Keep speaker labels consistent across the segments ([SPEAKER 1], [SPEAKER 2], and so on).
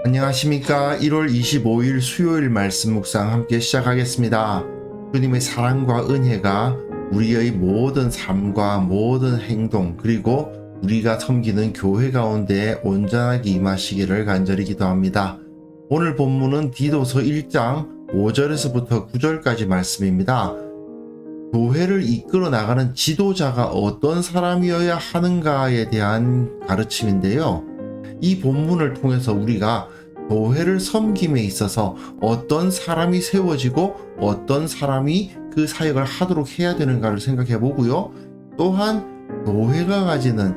[SPEAKER 1] 안녕하십니까. 1월 25일 수요일 말씀 묵상 함께 시작하겠습니다. 주님의 사랑과 은혜가 우리의 모든 삶과 모든 행동 그리고 우리가 섬기는 교회 가운데 온전하게 임하시기를 간절히 기도합니다. 오늘 본문은 디도서 1장 5절에서부터 9절까지 말씀입니다. 교회를 이끌어 나가는 지도자가 어떤 사람이어야 하는가에 대한 가르침인데요. 이 본문을 통해서 우리가 교회를 섬김에 있어서 어떤 사람이 세워지고 어떤 사람이 그 사역을 하도록 해야 되는가를 생각해 보고요. 또한 교회가 가지는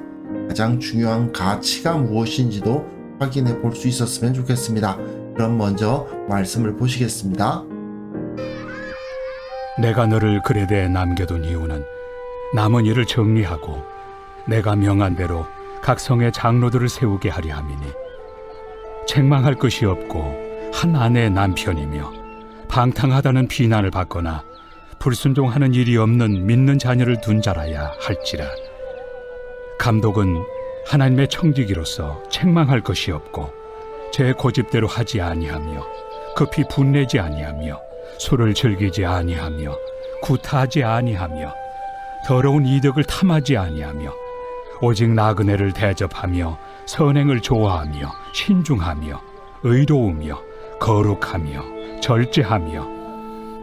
[SPEAKER 1] 가장 중요한 가치가 무엇인지도 확인해 볼 수 있었으면 좋겠습니다. 그럼 먼저 말씀을 보시겠습니다.
[SPEAKER 2] 내가 너를 그레데에 남겨둔 이유는 남은 일을 정리하고 내가 명한 대로 각 성의 장로들을 세우게 하려 함이니 책망할 것이 없고 한 아내의 남편이며 방탕하다는 비난을 받거나 불순종하는 일이 없는 믿는 자녀를 둔 자라야 할지라. 감독은 하나님의 청지기로서 책망할 것이 없고 제 고집대로 하지 아니하며 급히 분내지 아니하며 술을 즐기지 아니하며 구타하지 아니하며 더러운 이득을 탐하지 아니하며 오직 나그네를 대접하며 선행을 좋아하며 신중하며 의로우며 거룩하며 절제하며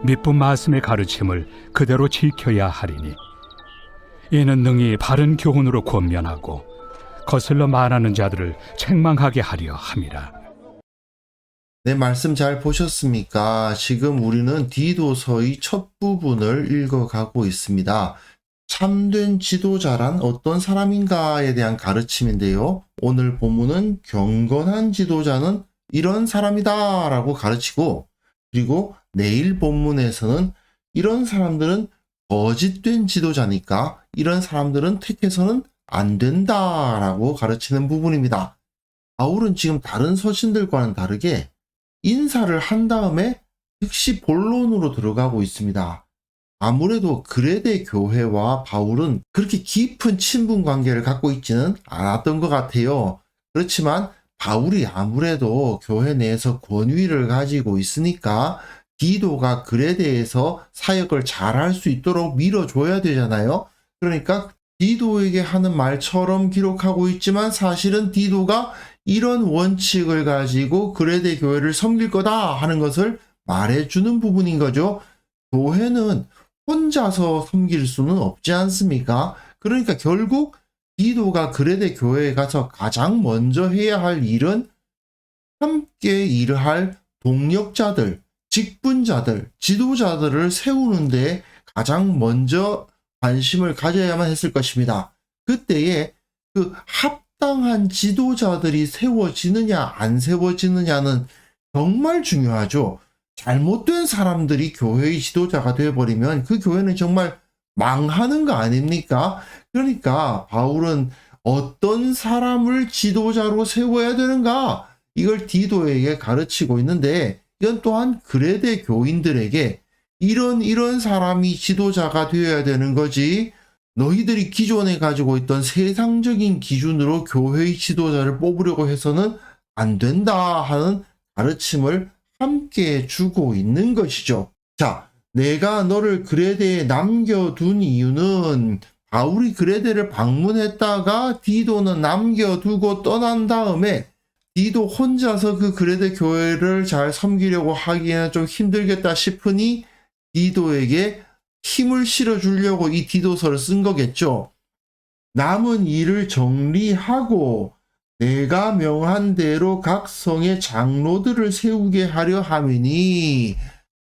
[SPEAKER 2] 미쁜 말씀의 가르침을 그대로 지켜야 하리니 이는 능히 바른 교훈으로 권면하고 거슬러 말하는 자들을 책망하게 하려 함이라.
[SPEAKER 1] 네, 말씀 잘 보셨습니까? 지금 우리는 디도서의 첫 부분을 읽어가고 있습니다. 참된 지도자란 어떤 사람인가에 대한 가르침인데요. 오늘 본문은 경건한 지도자는 이런 사람이다 라고 가르치고, 그리고 내일 본문에서는 이런 사람들은 거짓된 지도자니까 이런 사람들은 택해서는 안 된다 라고 가르치는 부분입니다. 바울은 지금 다른 서신들과는 다르게 인사를 한 다음에 즉시 본론으로 들어가고 있습니다. 아무래도 그레데 교회와 바울은 그렇게 깊은 친분 관계를 갖고 있지는 않았던 것 같아요. 그렇지만 바울이 아무래도 교회 내에서 권위를 가지고 있으니까 디도가 그레데에서 사역을 잘할 수 있도록 밀어줘야 되잖아요. 그러니까 디도에게 하는 말처럼 기록하고 있지만 사실은 디도가 이런 원칙을 가지고 그레데 교회를 섬길 거다 하는 것을 말해주는 부분인 거죠. 교회는 혼자서 섬길 수는 없지 않습니까? 그러니까 결국 디도가 그레데 교회에 가서 가장 먼저 해야 할 일은 함께 일할 동력자들, 직분자들, 지도자들을 세우는데 가장 먼저 관심을 가져야만 했을 것입니다. 그때에 그 합당한 지도자들이 세워지느냐 안 세워지느냐는 정말 중요하죠. 잘못된 사람들이 교회의 지도자가 되어버리면 그 교회는 정말 망하는 거 아닙니까? 그러니까 바울은 어떤 사람을 지도자로 세워야 되는가? 이걸 디도에게 가르치고 있는데 이건 또한 그레데 교인들에게 이런 사람이 지도자가 되어야 되는 거지 너희들이 기존에 가지고 있던 세상적인 기준으로 교회의 지도자를 뽑으려고 해서는 안 된다 하는 가르침을 함께 주고 있는 것이죠. 자, 내가 너를 그레데에 남겨둔 이유는 바울이 그레데를 방문했다가 디도는 남겨두고 떠난 다음에 디도 혼자서 그 그레데 교회를 잘 섬기려고 하기에는 좀 힘들겠다 싶으니 디도에게 힘을 실어주려고 이 디도서를 쓴 거겠죠. 남은 일을 정리하고 내가 명한 대로 각 성의 장로들을 세우게 하려 함이니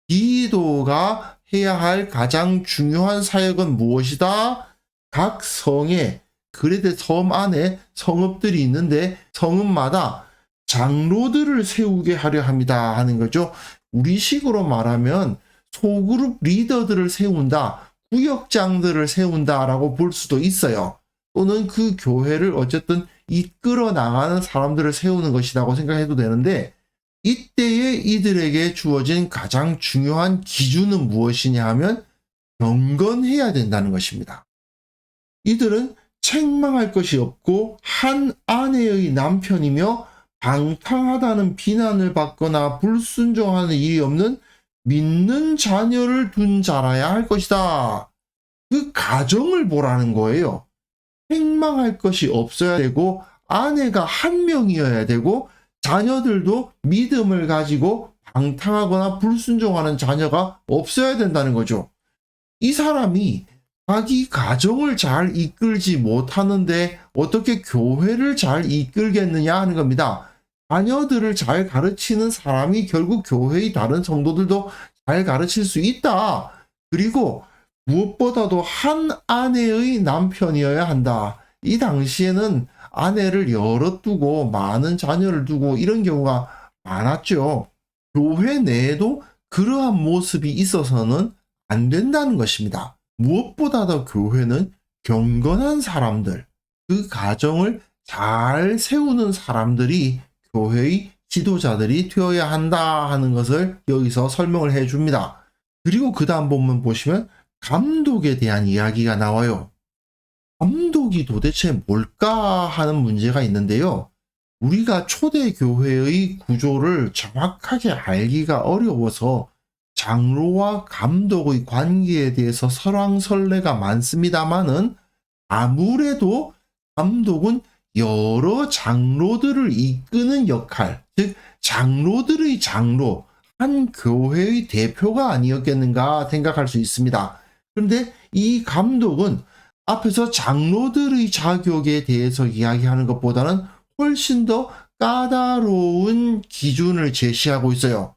[SPEAKER 1] 디도가 해야 할 가장 중요한 사역은 무엇이다? 각 성에 그레데 섬 안에 성읍들이 있는데 성읍마다 장로들을 세우게 하려 합니다 하는 거죠. 우리식으로 말하면 소그룹 리더들을 세운다, 구역장들을 세운다라고 볼 수도 있어요. 또는 그 교회를 어쨌든 이끌어 나가는 사람들을 세우는 것이라고 생각해도 되는데 이때에 이들에게 주어진 가장 중요한 기준은 무엇이냐 하면 경건해야 된다는 것입니다. 이들은 책망할 것이 없고 한 아내의 남편이며 방탕하다는 비난을 받거나 불순종하는 일이 없는 믿는 자녀를 둔 자라야 할 것이다. 그 가정을 보라는 거예요. 책망할 것이 없어야 되고 아내가 한 명이어야 되고 자녀들도 믿음을 가지고 방탕하거나 불순종하는 자녀가 없어야 된다는 거죠. 이 사람이 자기 가정을 잘 이끌지 못하는데 어떻게 교회를 잘 이끌겠느냐 하는 겁니다. 자녀들을 잘 가르치는 사람이 결국 교회의 다른 성도들도 잘 가르칠 수 있다. 그리고 무엇보다도 한 아내의 남편이어야 한다. 이 당시에는 아내를 여러 두고 많은 자녀를 두고 이런 경우가 많았죠. 교회 내에도 그러한 모습이 있어서는 안 된다는 것입니다. 무엇보다도 교회는 경건한 사람들, 그 가정을 잘 세우는 사람들이 교회의 지도자들이 되어야 한다 하는 것을 여기서 설명을 해 줍니다. 그리고 그 다음 본문 보시면 감독에 대한 이야기가 나와요. 감독이 도대체 뭘까 하는 문제가 있는데요. 우리가 초대교회의 구조를 정확하게 알기가 어려워서 장로와 감독의 관계에 대해서 설왕설래가 많습니다만은 아무래도 감독은 여러 장로들을 이끄는 역할, 즉 장로들의 장로, 한 교회의 대표가 아니었겠는가 생각할 수 있습니다. 그런데 이 감독은 앞에서 장로들의 자격에 대해서 이야기하는 것보다는 훨씬 더 까다로운 기준을 제시하고 있어요.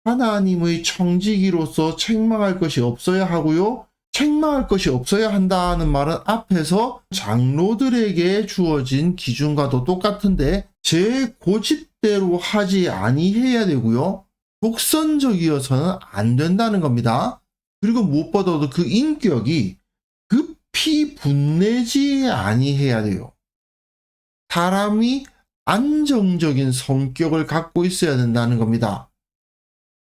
[SPEAKER 1] 하나님의 청지기로서 책망할 것이 없어야 하고요. 책망할 것이 없어야 한다는 말은 앞에서 장로들에게 주어진 기준과도 똑같은데 제 고집대로 하지 아니해야 되고요. 독선적이어서는 안 된다는 겁니다. 그리고 무엇보다도 그 인격이 급히 분내지 아니해야 돼요. 사람이 안정적인 성격을 갖고 있어야 된다는 겁니다.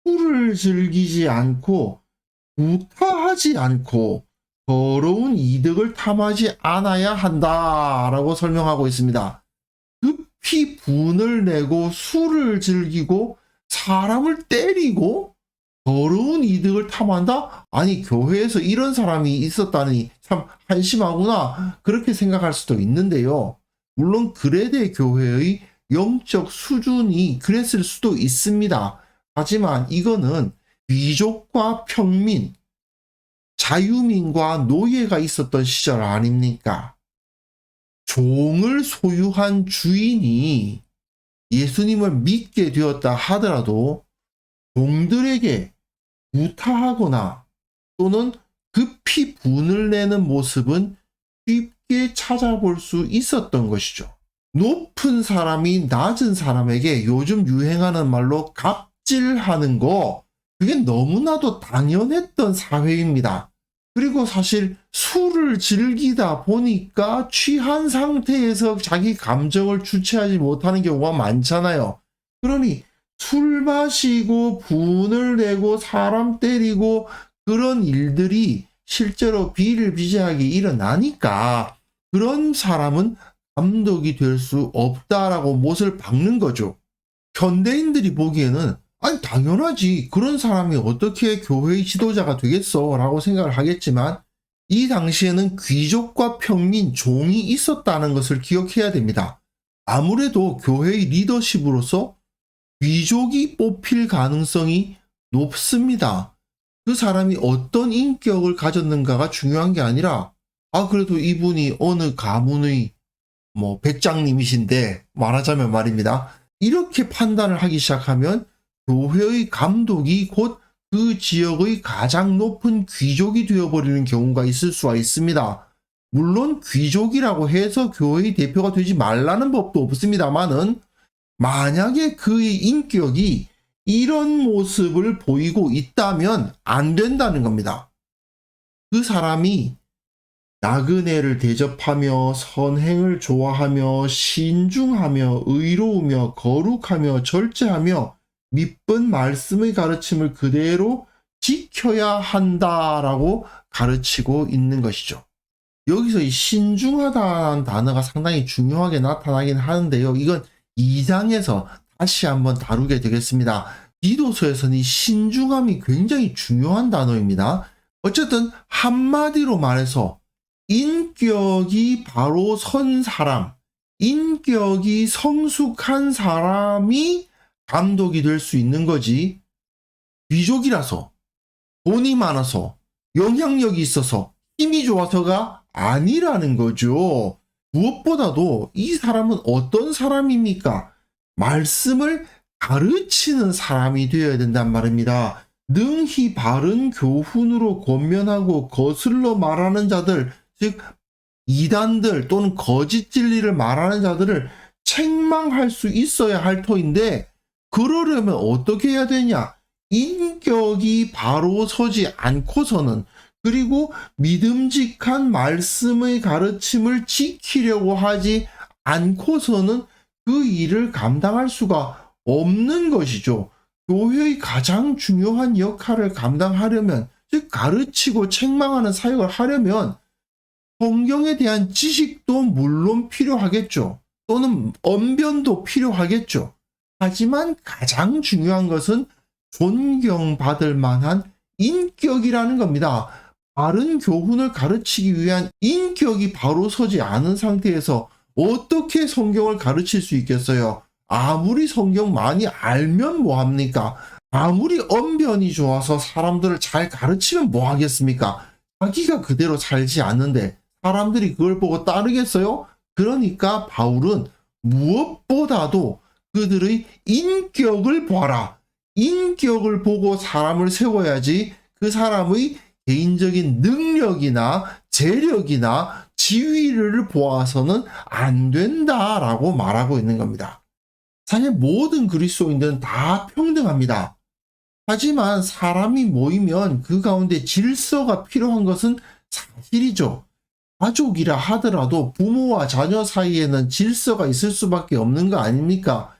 [SPEAKER 1] 술을 즐기지 않고 구타하지 않고 더러운 이득을 탐하지 않아야 한다라고 설명하고 있습니다. 급히 분을 내고 술을 즐기고 사람을 때리고 더러운 이득을 탐한다? 아니 교회에서 이런 사람이 있었다니 참 한심하구나 그렇게 생각할 수도 있는데요. 물론 그레데 교회의 영적 수준이 그랬을 수도 있습니다. 하지만 이거는 귀족과 평민, 자유민과 노예가 있었던 시절 아닙니까? 종을 소유한 주인이 예수님을 믿게 되었다 하더라도 종들에게 구타하거나 또는 급히 분을 내는 모습은 쉽게 찾아볼 수 있었던 것이죠. 높은 사람이 낮은 사람에게 요즘 유행하는 말로 갑질하는 거, 그게 너무나도 당연했던 사회입니다. 그리고 사실 술을 즐기다 보니까 취한 상태에서 자기 감정을 주체하지 못하는 경우가 많잖아요. 그러니 술 마시고 분을 내고 사람 때리고 그런 일들이 실제로 비일비재하게 일어나니까 그런 사람은 감독이 될 수 없다라고 못을 박는 거죠. 현대인들이 보기에는 아니 당연하지 그런 사람이 어떻게 교회의 지도자가 되겠어 라고 생각을 하겠지만 이 당시에는 귀족과 평민, 종이 있었다는 것을 기억해야 됩니다. 아무래도 교회의 리더십으로서 귀족이 뽑힐 가능성이 높습니다. 그 사람이 어떤 인격을 가졌는가가 중요한 게 아니라 그래도 이분이 어느 가문의 백장님이신데 말하자면 말입니다. 이렇게 판단을 하기 시작하면 교회의 감독이 곧 그 지역의 가장 높은 귀족이 되어버리는 경우가 있을 수가 있습니다. 물론 귀족이라고 해서 교회의 대표가 되지 말라는 법도 없습니다만은 만약에 그의 인격이 이런 모습을 보이고 있다면 안 된다는 겁니다. 그 사람이 나그네를 대접하며 선행을 좋아하며 신중하며 의로우며 거룩하며 절제하며 믿은 말씀의 가르침을 그대로 지켜야 한다라고 가르치고 있는 것이죠. 여기서 이 신중하다는 단어가 상당히 중요하게 나타나긴 하는데요. 이건 2장에서 다시 한번 다루게 되겠습니다. 디도서에서는 이 신중함이 굉장히 중요한 단어입니다. 어쨌든 한마디로 말해서 인격이 바로 선 사람, 인격이 성숙한 사람이 감독이 될 수 있는 거지, 귀족이라서, 돈이 많아서, 영향력이 있어서, 힘이 좋아서가 아니라는 거죠. 무엇보다도 이 사람은 어떤 사람입니까? 말씀을 가르치는 사람이 되어야 된단 말입니다. 능히 바른 교훈으로 권면하고 거슬러 말하는 자들, 즉 이단들 또는 거짓 진리를 말하는 자들을 책망할 수 있어야 할 터인데, 그러려면 어떻게 해야 되냐? 인격이 바로 서지 않고서는, 그리고 믿음직한 말씀의 가르침을 지키려고 하지 않고서는 그 일을 감당할 수가 없는 것이죠. 교회의 가장 중요한 역할을 감당하려면, 즉 가르치고 책망하는 사역을 하려면 성경에 대한 지식도 물론 필요하겠죠. 또는 언변도 필요하겠죠. 하지만 가장 중요한 것은 존경받을 만한 인격이라는 겁니다. 바른 교훈을 가르치기 위한 인격이 바로 서지 않은 상태에서 어떻게 성경을 가르칠 수 있겠어요? 아무리 성경 많이 알면 뭐합니까? 아무리 언변이 좋아서 사람들을 잘 가르치면 뭐 하겠습니까? 자기가 그대로 살지 않는데 사람들이 그걸 보고 따르겠어요? 그러니까 바울은 무엇보다도 그들의 인격을 봐라. 인격을 보고 사람을 세워야지 그 사람의 개인적인 능력이나 재력이나 지위를 보아서는 안 된다라고 말하고 있는 겁니다. 사실 모든 그리스도인들은 다 평등합니다. 하지만 사람이 모이면 그 가운데 질서가 필요한 것은 사실이죠. 가족이라 하더라도 부모와 자녀 사이에는 질서가 있을 수밖에 없는 거 아닙니까?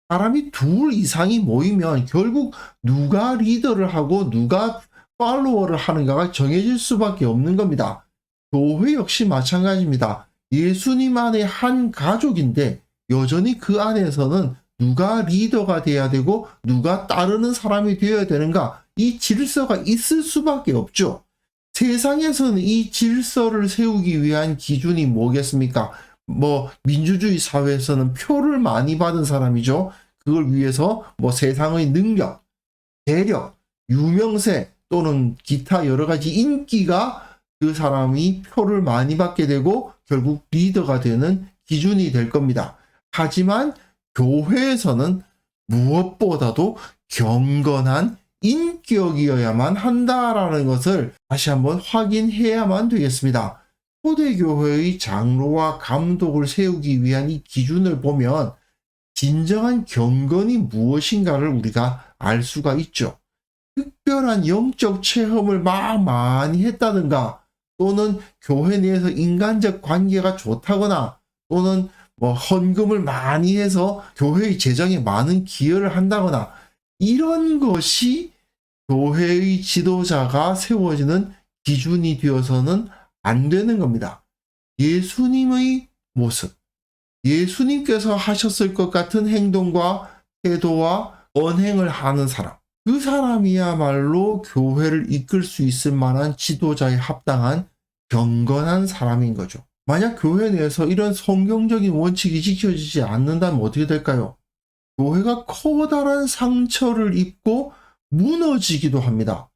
[SPEAKER 1] 사람이 둘 이상이 모이면 결국 누가 리더를 하고 누가 팔로워를 하는가가 정해질 수밖에 없는 겁니다. 교회 역시 마찬가지입니다. 예수님 안에 한 가족인데 여전히 그 안에서는 누가 리더가 돼야 되고 누가 따르는 사람이 되어야 되는가, 이 질서가 있을 수밖에 없죠. 세상에서는 이 질서를 세우기 위한 기준이 뭐겠습니까? 민주주의 사회에서는 표를 많이 받은 사람이죠. 그걸 위해서 세상의 능력, 재력, 유명세 또는 기타 여러 가지 인기가 그 사람이 표를 많이 받게 되고 결국 리더가 되는 기준이 될 겁니다. 하지만 교회에서는 무엇보다도 경건한 인격이어야만 한다라는 것을 다시 한번 확인해야만 되겠습니다. 초대교회의 장로와 감독을 세우기 위한 이 기준을 보면 진정한 경건이 무엇인가를 우리가 알 수가 있죠. 특별한 영적 체험을 많이 했다든가, 또는 교회 내에서 인간적 관계가 좋다거나, 또는 헌금을 많이 해서 교회의 재정에 많은 기여를 한다거나, 이런 것이 교회의 지도자가 세워지는 기준이 되어서는 안 되는 겁니다. 예수님의 모습, 예수님께서 하셨을 것 같은 행동과 태도와 언행을 하는 사람, 그 사람이야말로 교회를 이끌 수 있을 만한 지도자에 합당한 경건한 사람인 거죠. 만약 교회 내에서 이런 성경적인 원칙이 지켜지지 않는다면 어떻게 될까요? 교회가 커다란 상처를 입고 무너지기도 합니다.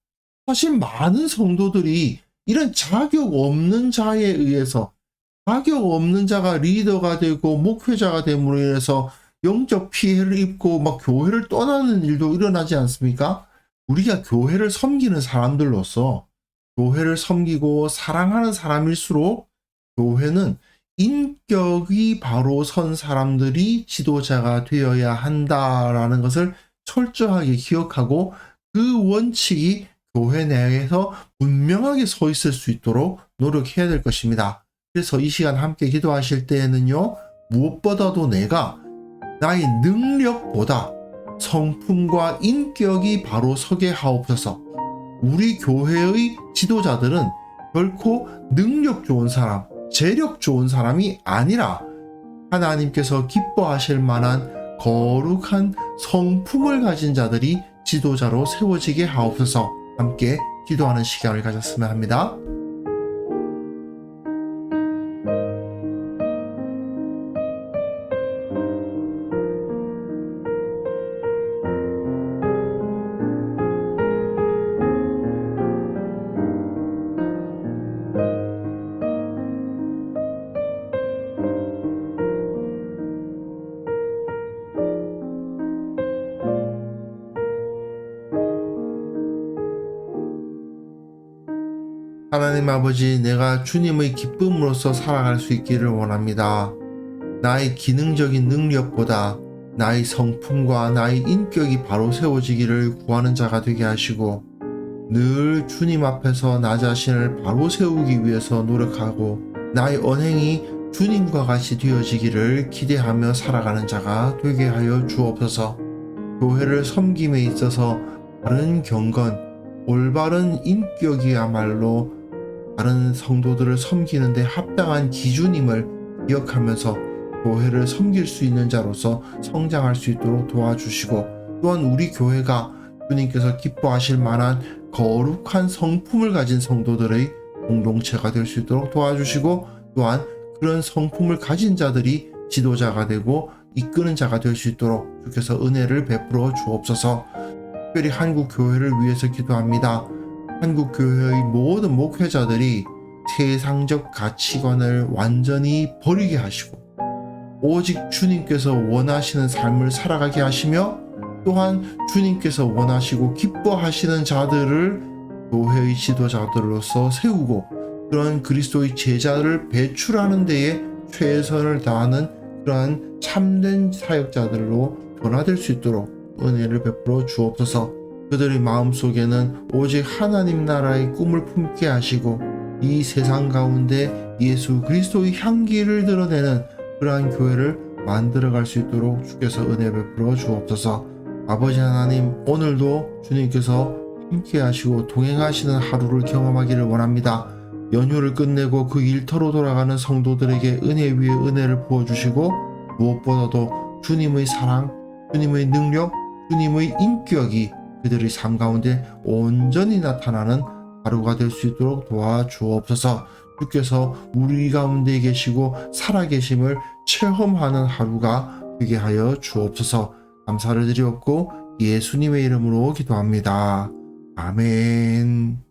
[SPEAKER 1] 사실 많은 성도들이 이런 자격 없는 자에 의해서, 자격 없는 자가 리더가 되고 목회자가 됨으로 인해서 영적 피해를 입고 교회를 떠나는 일도 일어나지 않습니까? 우리가 교회를 섬기는 사람들로서 교회를 섬기고 사랑하는 사람일수록 교회는 인격이 바로 선 사람들이 지도자가 되어야 한다라는 것을 철저하게 기억하고 그 원칙이 교회 내에서 분명하게 서 있을 수 있도록 노력해야 될 것입니다. 그래서 이 시간 함께 기도하실 때에는요, 무엇보다도 내가 나의 능력보다 성품과 인격이 바로 서게 하옵소서. 우리 교회의 지도자들은 결코 능력 좋은 사람, 재력 좋은 사람이 아니라 하나님께서 기뻐하실 만한 거룩한 성품을 가진 자들이 지도자로 세워지게 하옵소서. 함께 기도하는 시간을 가졌으면 합니다. 하나님 아버지, 내가 주님의 기쁨으로써 살아갈 수 있기를 원합니다. 나의 기능적인 능력보다 나의 성품과 나의 인격이 바로 세워지기를 구하는 자가 되게 하시고, 늘 주님 앞에서 나 자신을 바로 세우기 위해서 노력하고 나의 언행이 주님과 같이 되어지기를 기대하며 살아가는 자가 되게 하여 주옵소서. 교회를 섬김에 있어서 바른 경건, 올바른 인격이야말로 다른 성도들을 섬기는데 합당한 기준임을 기억하면서 교회를 섬길 수 있는 자로서 성장할 수 있도록 도와주시고, 또한 우리 교회가 주님께서 기뻐하실 만한 거룩한 성품을 가진 성도들의 공동체가 될 수 있도록 도와주시고, 또한 그런 성품을 가진 자들이 지도자가 되고 이끄는 자가 될 수 있도록 주께서 은혜를 베풀어 주옵소서. 특별히 한국 교회를 위해서 기도합니다. 한국 교회의 모든 목회자들이 세상적 가치관을 완전히 버리게 하시고 오직 주님께서 원하시는 삶을 살아가게 하시며, 또한 주님께서 원하시고 기뻐하시는 자들을 교회의 지도자들로서 세우고 그런 그리스도의 제자를 배출하는 데에 최선을 다하는 그러한 참된 사역자들로 변화될 수 있도록 은혜를 베풀어 주옵소서. 그들의 마음속에는 오직 하나님 나라의 꿈을 품게 하시고 이 세상 가운데 예수 그리스도의 향기를 드러내는 그러한 교회를 만들어갈 수 있도록 주께서 은혜 베풀어 주옵소서. 아버지 하나님, 오늘도 주님께서 함께 하시고 동행하시는 하루를 경험하기를 원합니다. 연휴를 끝내고 그 일터로 돌아가는 성도들에게 은혜 위에 은혜를 부어주시고, 무엇보다도 주님의 사랑, 주님의 능력, 주님의 인격이 그들의 삶 가운데 온전히 나타나는 하루가 될 수 있도록 도와주옵소서. 주께서 우리 가운데 계시고 살아계심을 체험하는 하루가 되게 하여 주옵소서. 감사를 드리옵고 예수님의 이름으로 기도합니다. 아멘.